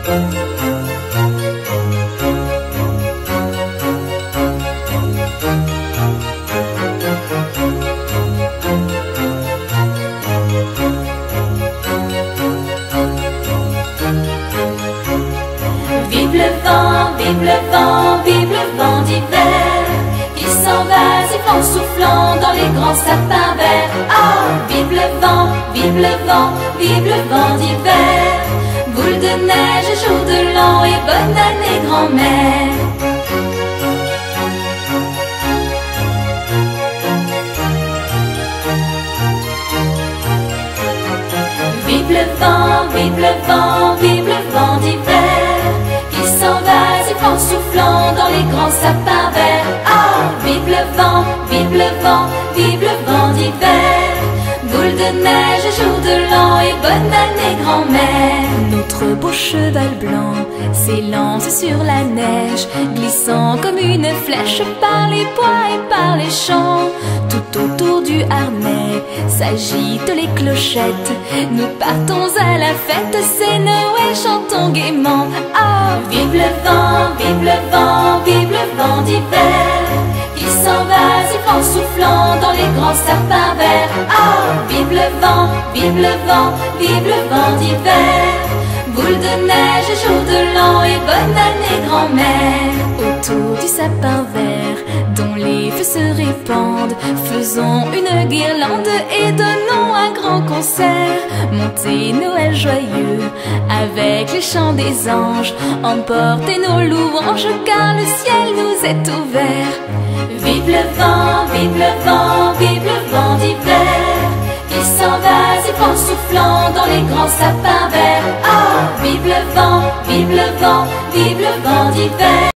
Vive le vent, vive le vent, vive le vent d'hiver, qui s'en va sifflant, soufflant dans les grands sapins verts. Ah, vive le vent, vive le vent, vive le vent d'hiver, boule de neige, jour de l'an et bonne année grand-mère. Vive le vent, vive le vent, vive le vent d'hiver, qui s'en va sifflant, soufflant dans les grands sapins verts. Ah, vive le vent, vive le vent, vive le vent d'hiver, boule de neige, jour de l'an et bonne année grand-mère. Notre beau cheval blanc s'élance sur la neige, glissant comme une flèche par les bois et par les champs. Tout autour du harnais s'agitent les clochettes, nous partons à la fête, c'est Noël, chantons gaiement. Ah, vive le vent, vive le vent, vive le vent d'hiver, qui s'en va sifflant, soufflant dans les grands sapins verts. Ah, vive le vent, vive le vent, vive le vent d'hiver, boule de neige, jour de l'an et bonne année grand-mère. Autour du sapin vert, dont les feux se répandent, faisons une guirlande et donnons un grand concert. Montez Noël joyeux, avec les chants des anges, emportez nos louanges, car le ciel nous est ouvert. Vive le vent, vive le vent, vive le vent d'hiver, qui s'en va sifflant, soufflant dans les grands sapins verts. Ah, vive le vent, vive le vent, vive le vent d'hiver.